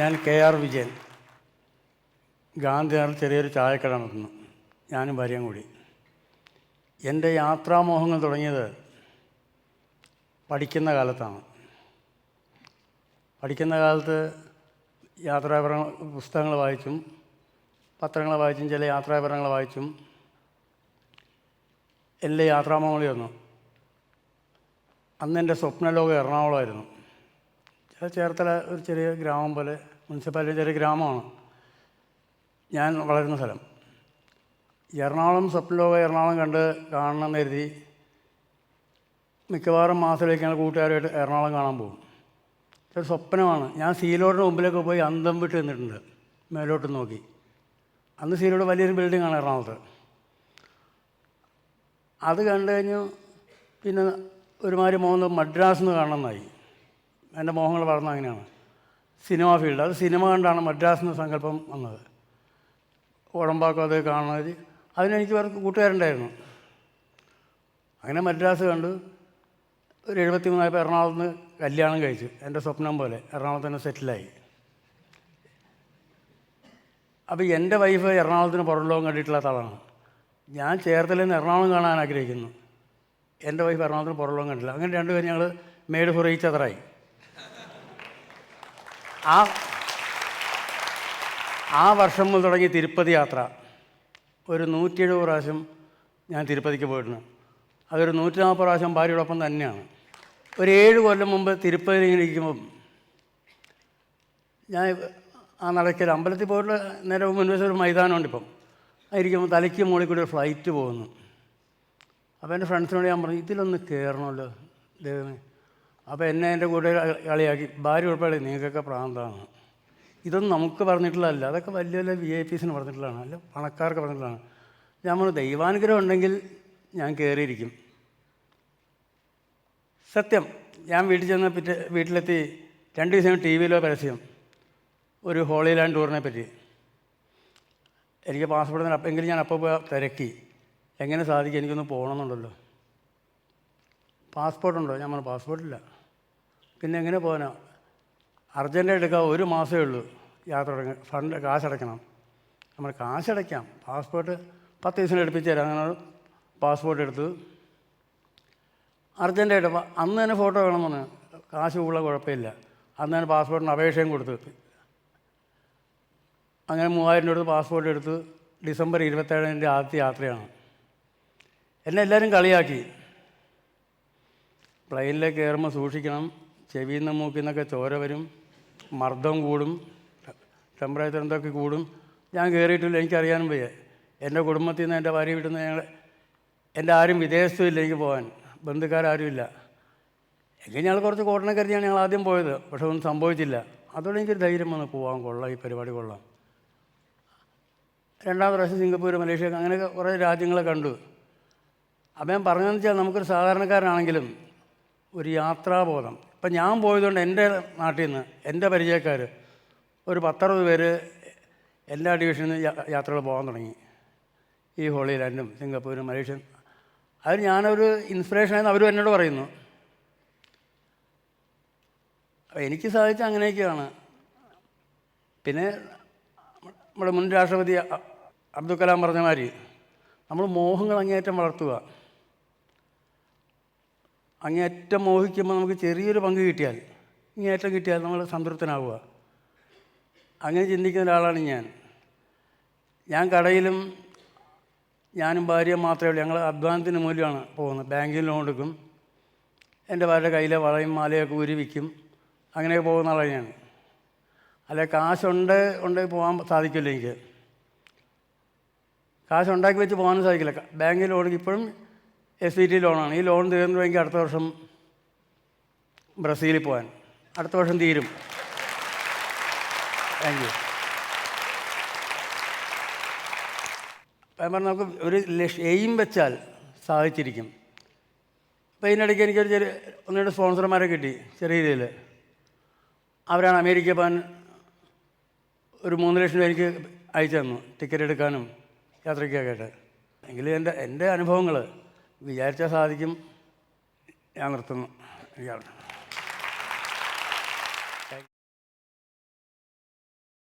ഞാൻ KR വിജയൻ. ഗാന്ധിനഗറിൽ ചെറിയൊരു ചായക്കട നടത്തുന്നു. ഞാനും ഭാര്യയും കൂടി. എൻ്റെ യാത്രാമോഹങ്ങൾ തുടങ്ങിയത് പഠിക്കുന്ന കാലത്താണ്. പഠിക്കുന്ന കാലത്ത് യാത്രാവിവരണ പുസ്തകങ്ങൾ വായിച്ചും പത്രങ്ങൾ വായിച്ചും ചില യാത്രാവിവരണങ്ങൾ വായിച്ചും എൻ്റെ യാത്രാമോഹങ്ങൾ വന്നു. അന്ന് എൻ്റെ സ്വപ്നലോകം എറണാകുളമായിരുന്നു. ചേർത്തല ഒരു ചെറിയ ഗ്രാമം പോലെ, മുനിസിപ്പാലിറ്റി ചെറിയ ഗ്രാമമാണ് ഞാൻ വളരുന്ന സ്ഥലം. എറണാകുളം സ്വപ്നലോകം എറണാകുളം കാണണമെന്ന് കരുതി മിക്കവാറും മാസത്തിലേക്ക് ഞങ്ങൾ കൂട്ടുകാരുമായിട്ട് എറണാകുളം കാണാൻ പോകും. ഒരു സ്വപ്നമാണ്. ഞാൻ സീലോഡിന് മുമ്പിലേക്ക് പോയി അന്തം വിട്ട് നിന്നിട്ടുണ്ട്, മേലോട്ട് നോക്കി. അന്ന് സീലോഡ് വലിയൊരു ബിൽഡിങ്ങാണ് എറണാകുളത്ത്. അത് കണ്ടു കഴിഞ്ഞു. പിന്നെ ഒരുമാതിരി മോഹം മദ്രാസ് എന്ന് കാണണമെന്നായി. എൻ്റെ മോഹങ്ങൾ വളർന്ന അങ്ങനെയാണ്. സിനിമ ഫീൽഡ്, അത് സിനിമ കണ്ടാണ് മദ്രാസ് എന്ന സങ്കല്പം വന്നത്. ഓടമ്പാക്കം അത് കാണുന്നത്. അതിനെനിക്ക് വേറെ കൂട്ടുകാരുണ്ടായിരുന്നു. അങ്ങനെ മദ്രാസ് കണ്ടു. ഒരു 73 എറണാകുളത്ത് നിന്ന് കല്യാണം കഴിച്ചു. എൻ്റെ സ്വപ്നം പോലെ എറണാകുളത്ത് തന്നെ സെറ്റിലായി. അപ്പോൾ എൻ്റെ വൈഫ് എറണാകുളത്തിന് പുറം ലോകം കണ്ടിട്ടുള്ള ആളാണ്. ഞാൻ ചേർത്തലയിൽ നിന്ന് എറണാകുളം കാണാൻ ആഗ്രഹിക്കുന്നു. എൻ്റെ വൈഫ് എറണാകുളത്തിന് പുറം ലോകം കണ്ടില്ല. അങ്ങനെ രണ്ടുപേരും ഞങ്ങൾ മെയ്ഡ് ഫോർ ഈച്ച് അതറായി. ആ വർഷം മുതൽ തുടങ്ങി തിരുപ്പതി യാത്ര. ഒരു 170 പ്രാവശ്യം ഞാൻ തിരുപ്പതിക്ക് പോയിട്ടുണ്ട്. അതൊരു 140 പ്രാവശ്യം ഭാര്യയോടൊപ്പം തന്നെയാണ്. ഒരു 7 കൊല്ലം മുമ്പ് തിരുപ്പതിയിൽ ഇങ്ങനെ ഇരിക്കുമ്പം ഞാൻ ആ നടക്കൽ അമ്പലത്തിൽ പോയിട്ട് നേരെ മുൻവശം ഒരു മൈതാനമുണ്ട്. ഇപ്പം ആയിരിക്കുമ്പോൾ തലയ്ക്ക് മുകളിൽ കൂടി ഒരു ഫ്ലൈറ്റ് പോകുന്നു. അപ്പോൾ എൻ്റെ ഫ്രണ്ട്സിനോട് ഞാൻ പറഞ്ഞു, ഇതിലൊന്ന് കയറണമല്ലോ ദൈവമേ. അപ്പോൾ എന്നെ എൻ്റെ കൂടെ കളിയാക്കി, ഭാര്യ ഉൾപ്പെടെ നിങ്ങൾക്കൊക്കെ പ്രാന്താണ്, ഇതൊന്നും നമുക്ക് പറഞ്ഞിട്ടുള്ളതല്ല, അതൊക്കെ വലിയ വലിയ VIPs പറഞ്ഞിട്ടുള്ളതാണ്, അല്ല പണക്കാർക്ക് പറഞ്ഞിട്ടുള്ളതാണ്. ഞാൻ പറഞ്ഞു, ദൈവാനുഗ്രഹം ഉണ്ടെങ്കിൽ ഞാൻ കയറിയിരിക്കും. സത്യം. ഞാൻ വീട്ടിലെത്തി 2 ദിവസം TV-യിലോ പരസ്യം ഒരു ഹോളി ലാൻഡ് ടൂറിനെ പറ്റി. എനിക്ക് പാസ്പോർട്ടിന് എങ്കിലും ഞാൻ അപ്പോൾ പോയി തിരക്കി, എങ്ങനെ സാധിക്കും, എനിക്കൊന്ന് പോകണമെന്നുണ്ടല്ലോ. പാസ്പോർട്ടുണ്ടോ? ഞാൻ പറഞ്ഞു പാസ്പോർട്ടില്ല. പിന്നെ എങ്ങനെ പോകാനോ? അർജൻറ്റ് എടുക്കാൻ 1 മാസമേ ഉള്ളൂ യാത്ര തുടങ്ങി, ഫണ്ട് കാശടയ്ക്കണം. നമ്മൾ കാശടയ്ക്കാം, പാസ്പോർട്ട് 10 ദിവസം എടുപ്പിച്ച് തരാം. അങ്ങനെ പാസ്പോർട്ട് എടുത്തു. അർജൻറ്റായിട്ട് അന്ന് തന്നെ ഫോട്ടോ വേണമെന്ന് പറഞ്ഞു. കാശ് കൂടുതൽ കുഴപ്പമില്ല. അന്ന് തന്നെ പാസ്പോർട്ടിന് അപേക്ഷയും കൊടുത്തു. അങ്ങനെ 3000 രൂപ എടുത്ത് പാസ്പോർട്ട് എടുത്ത്. ഡിസംബർ 27 എൻ്റെ ആദ്യത്തെ യാത്രയാണ്. എന്നെ എല്ലാവരും കളിയാക്കി. പ്ലെയിനിലേക്ക് കയറുമ്പോൾ സൂക്ഷിക്കണം, ചെവിയിൽ നിന്ന് മൂക്കിൽ നിന്നൊക്കെ ചോര വരും, മർദ്ദം കൂടും, ടെമ്പറേച്ചർ എന്തൊക്കെ കൂടും. ഞാൻ കയറിയിട്ടില്ല, എനിക്കറിയാനും വയ്യ. എൻ്റെ കുടുംബത്തിൽ നിന്ന്, എൻ്റെ ഭാര്യ വീട്ടിൽ നിന്ന് എൻ്റെ ആരും വിദേശത്തും ഇല്ല എനിക്ക് പോകാൻ, ബന്ധുക്കാരും ഇല്ല. എങ്കിൽ ഞങ്ങൾ കുറച്ച് കോട്ടനെ കരുതിയാണ് ഞങ്ങൾ ആദ്യം പോയത്. പക്ഷെ ഒന്നും സംഭവിച്ചില്ല. അതോടെ എനിക്കൊരു ധൈര്യം വന്ന് പോകാൻ കൊള്ളാം, ഈ പരിപാടി കൊള്ളാം. 2ാമത്തെ പ്രാവശ്യം സിംഗപ്പൂർ, മലേഷ്യ, അങ്ങനെയൊക്കെ കുറേ രാജ്യങ്ങളെ കണ്ടു. അപ്പം ഞാൻ പറഞ്ഞതെന്ന് വെച്ചാൽ, നമുക്കൊരു സാധാരണക്കാരനാണെങ്കിലും ഒരു യാത്രാബോധം. ഇപ്പം ഞാൻ പോയതുകൊണ്ട് എൻ്റെ നാട്ടിൽ നിന്ന് എൻ്റെ പരിചയക്കാർ ഒരു 10-60 പേര് എല്ലാ ഡിവിഷനിൽ നിന്ന് യാത്രകൾ പോകാൻ തുടങ്ങി. ഈ ഹോളി ലാൻഡും സിംഗപ്പൂരും മലേഷ്യ. അതിൽ ഞാനൊരു ഇൻസ്പിറേഷനായെന്ന് അവരും എന്നോട് പറയുന്നു. എനിക്ക് സാധിച്ച അങ്ങനെയൊക്കെയാണ്. പിന്നെ നമ്മുടെ മുൻ രാഷ്ട്രപതി അബ്ദുൽ കലാം പറഞ്ഞ മാതിരി നമ്മൾ മോഹങ്ങൾ അങ്ങേയറ്റം വളർത്തുക. അങ്ങേയറ്റം മോഹിക്കുമ്പോൾ നമുക്ക് ചെറിയൊരു പങ്ക് കിട്ടിയാൽ, ഇങ്ങേയറ്റം കിട്ടിയാൽ നമ്മൾ സംതൃപ്തനാവുക. അങ്ങനെ ചിന്തിക്കുന്ന ഒരാളാണ് ഞാൻ കടയിലും ഞാനും ഭാര്യയും മാത്രമേ ഉള്ളൂ. ഞങ്ങൾ അധ്വാനത്തിന് മൂല്യമാണ് പോകുന്നത്. ബാങ്കിൽ ലോൺ എടുക്കും, എൻ്റെ ഭാര്യയുടെ കയ്യിലെ വളയും മാലയൊക്കെ വിൽക്കും. അങ്ങനെയൊക്കെ പോകുന്ന ആളാണ് ഞാൻ. അല്ലെ കാശുണ്ടെങ്കിൽ പോകാൻ സാധിക്കില്ല. എനിക്ക് കാശുണ്ടാക്കി വെച്ച് പോകാനും സാധിക്കില്ല. ബാങ്കിൽ ലോൺ ഇപ്പോഴും SVT ലോണാണ്. ഈ ലോൺ തീർന്നുവെങ്കിൽ അടുത്ത വർഷം ബ്രസീലിൽ പോകാൻ, അടുത്ത വർഷം തീരും. Thank you. അപ്പം നമുക്ക് ഒരു എയിം വെച്ചാൽ സാധിച്ചിരിക്കും. അപ്പോൾ ഇതിനിടയ്ക്ക് എനിക്കൊരു ഒന്നുകൂടെ സ്പോൺസർമാരെ കിട്ടി ചെറിയ രീതിയിൽ. അവരാണ് അമേരിക്ക പോകാൻ ഒരു 3 ലക്ഷം രൂപ എനിക്ക് അയച്ചു തന്നു, ടിക്കറ്റ് എടുക്കാനും യാത്രയ്ക്കൊക്കെ ആയിട്ട്. എങ്കിലും എൻ്റെ അനുഭവങ്ങൾ വിചാരിച്ചാൽ സാധിക്കും. ഞാൻ നിർത്തുന്നു.